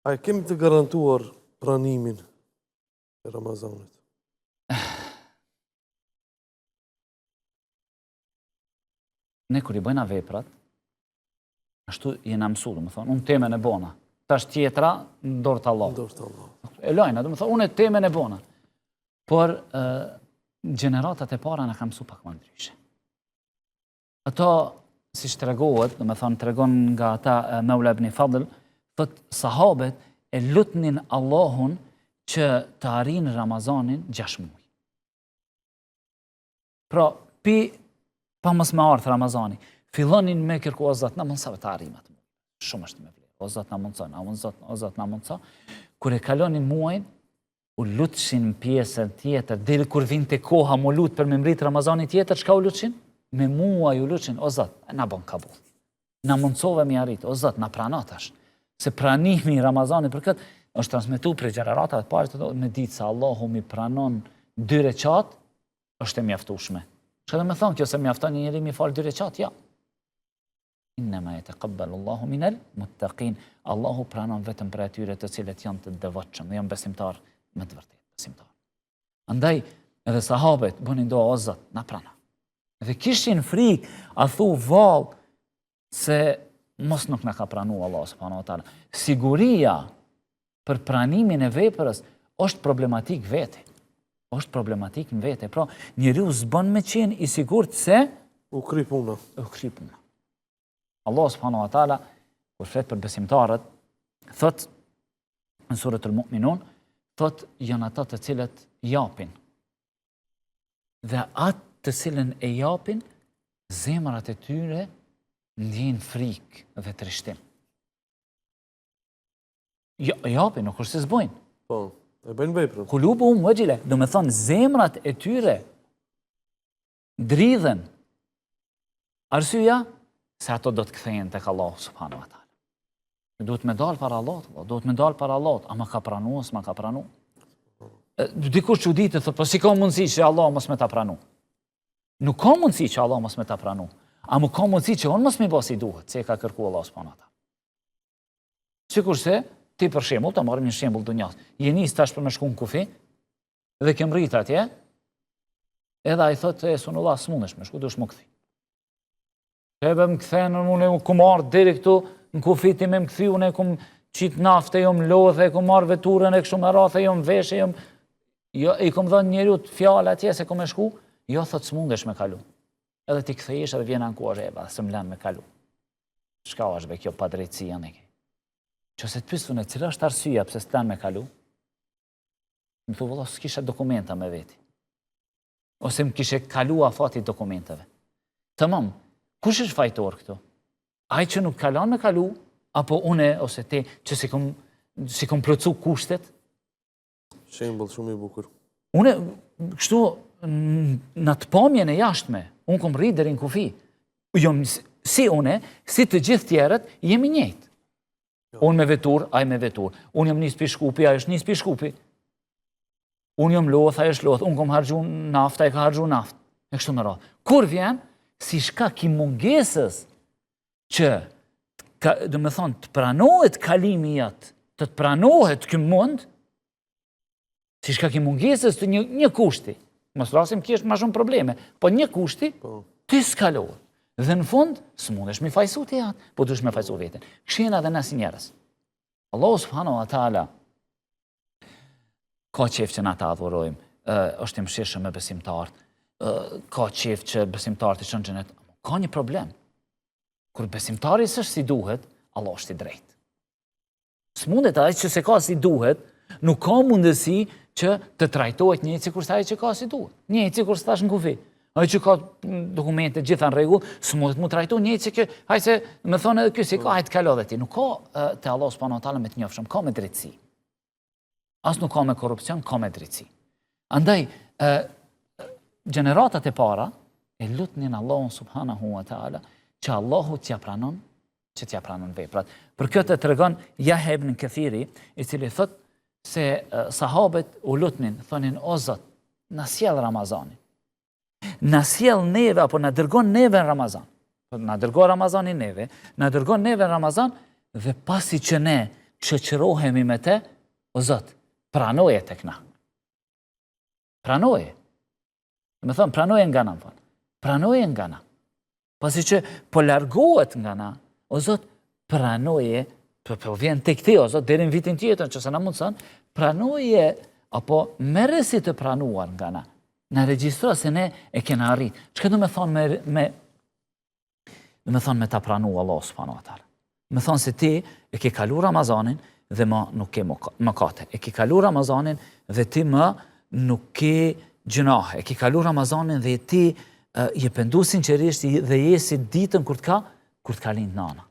A e kemi të garantuar pranimin e Ramazanit? Ne kur i bëjna veprat, ashtu jena mësuar, më thonë, unë temen e bona. Tash tjetra, në dorë të Allah. E lajna, dhe më thonë, unë e temen e bona. Por gjeneratat e para në kam mësu pak më ndryshe. Ato, si që të regohet, dhe më thonë, të regon nga ata Mevla ibn Fadl, thot sahabet e lutnin Allahun që të arinë Ramazanin 6 muaj. Pra, pa mos me ardhë Ramazani, fillonin me kërku o Zot, na mundësave të arim atë muaj. Shumë është me vlerë. O Zot na mundësa, o Zot na mundësa. Kur e kalonin muajin, u lutshin pjesën tjetër, deri kur vinte koha mu lut për me mrit Ramazani tjetër, çka u lutshin? Me muaj u lutshin, o Zot, na bën kabull. Na mundsove mi arrit, o Zot, na prano tash. Se pranimi i Ramazanit për këtë është transmetuar për gjeneratave të parë, me ditë se Allahu mi pranon 2 recat, është e mjaftueshme. Çka do të thonë kjo se mjafton një njeri mi fal 2 recat? Ja. Innama yataqabbalu Allahu minal muttaqin. Allahu pranon vetëm për atyre të cilët janë të devotshëm, janë besimtar me të vërtetë, besimtar. Andaj edhe sahabët bënin dua o Zot, na prano. Dhe kishin frikë, a thu vallë se mos nuk na ka pranuar Allah subhanahu wa taala. Siguria për pranimin e veprës është problematik vete. Është problematik në vete. Pra, njeriu s'bën me qenë i sigurt se u kri puna. Allah subhanahu wa taala kur flet për besimtarët, thot në suratul Mu'minun, thot janë ata të cilët japin. Dhe atë të cilën e japin, zemrat e tyre ndjejnë frikë dhe trishtim. Japin, nuk është se s'bojnë. Po, e bëjnë veprën. Kulubuhum wajila, do me thonë zemrat e tyre dridhen. Arsyeja se ato do të kthehen tek Allahu subhanahu wa taala. Duhet me dalë para Allahut, duhet me dalë para Allahut, a ma ka pranu, s'ma ka pranu. Dikush çuditë thotë, po si ka mundësi që Allah mos me ta pranu? Nuk ka mundësi që Allah mos me ta pranu. A mu ka mundësi që unë mos me basi duhet, se e ka kërku Allah subhanahu wa taala. Sikurse ti për shembull, ta marrim një shembull dunjas. Je nis tash për me shku në kufi dhe ke mrit atje, edhe ai thotë e sunullah s'mundesh me shku, duhesh më kthi. Edhe më kthen unë ku marr deri këtu në kufi ti më kthi unë kum qit nafte jom lodhe, kum marr veturën e kështu me radhë jom veshë jom jo i kum dhënë njeriu fjalë atje se kum e shku, jo thotë s'mundesh me kalu. Edhe ti kthehesh edhe vjen ankuar eva, s'm lan me kalu. Çka është be kjo padrejtësia ne? Qëse të pyesën e cila është arsyeja pse s'lan me kalu? Më thu valla s'kisha dokumenta me veti. Ose më kishe kalu afati dokumenteve. Tamam, kush është fajtor këtu? Ai që nuk kalon me kalu, apo une ose ti që si kom plotsu kushtet? Shembull shumë i bukur. Une kështu në të pamjen e jashtme, unë kom rrit deri në kufi. Si une, si të gjithë tjerët, jemi njëjtë. Unë me vetur, ai me vetur. Unë jam nis pi Shkupi, ai është nis pi Shkupi. Unë jam lodh, ai është lodh. Unë kom harxhu naftë, ai ka harxhu naftë. E kështu me radhë. Kur vjen, si shkak i mungesës që, do me thonë, të pranohet kalimi jatë, të pranohet ky mund, si shkak i mungesës të një kushti. Mos rasim kish më shumë probleme, po një kushti, ti skalohet. Dhe në fund, s'mundesh me fajsu të jatë, po dush me fajsu veten. Këshina dhe nësi njerës. Allahu subhanahu wa taala ka qef që na ta adhurojmë, është i mëshirshëm me besimtarët, ka qef që besimtarët i shënë xhenet. Ka një problem. Kur besimtari s'është si duhet, Allah është i drejtë. S'mundet ai që se ka si duhet, nuk ka mundësi që të trajtohet njëjtë sikur sa ai që ka si duhet. Njëjtë sikur s'tash në kufi. Ai që ka dokumente gjitha në rregull, s'mundet mu trajtu njëjtë se kjo, hajse më thonë edhe ky si ka, hajt kalo dhe ti. Nuk ka te Allah subhanahu wa taala me të njofshëm, ka me drejtësi. As nuk ka me korrupsion, ka me drejtësi. Andaj gjeneratat e para e lutnin Allahun subhanahu wa taala që Allahu t'ja pranon, që t'ja pranon veprat. Për këtë tregon Yahya ibn Kathiri, i cili thot se sahabët u lutnin, thonin o Zot, na sjell Ramazanin. Na sjell neve, apo na dërgon neve në Ramazan. Na dërgon Ramazanin neve, na dërgon neve në Ramazan, dhe pasi që ne shoqërohemi me te, o Zot, pranoje tek na. Pranoje. Me thonë, pranoje nga na, pranoje nga na. Pasi që po largohet nga na, o Zot, pranoje, po vjen tek ti, o Zot, deri në vitin tjetër, që se na mundson, pranoje, apo merre si të pranuar nga na. Na regjistro se ne e kena arrit. Çka do me thonë me ta pranu Allah subhanahu wa taala. Me thonë se ti e ke kalu Ramazanin dhe më nuk ke mëkate. E ke kalu Ramazanin dhe ti më nuk ke gjunahe. E ke kalu Ramazanin dhe ti je pendu sinqerisht dhe je si ditën kur t'ka lind nana.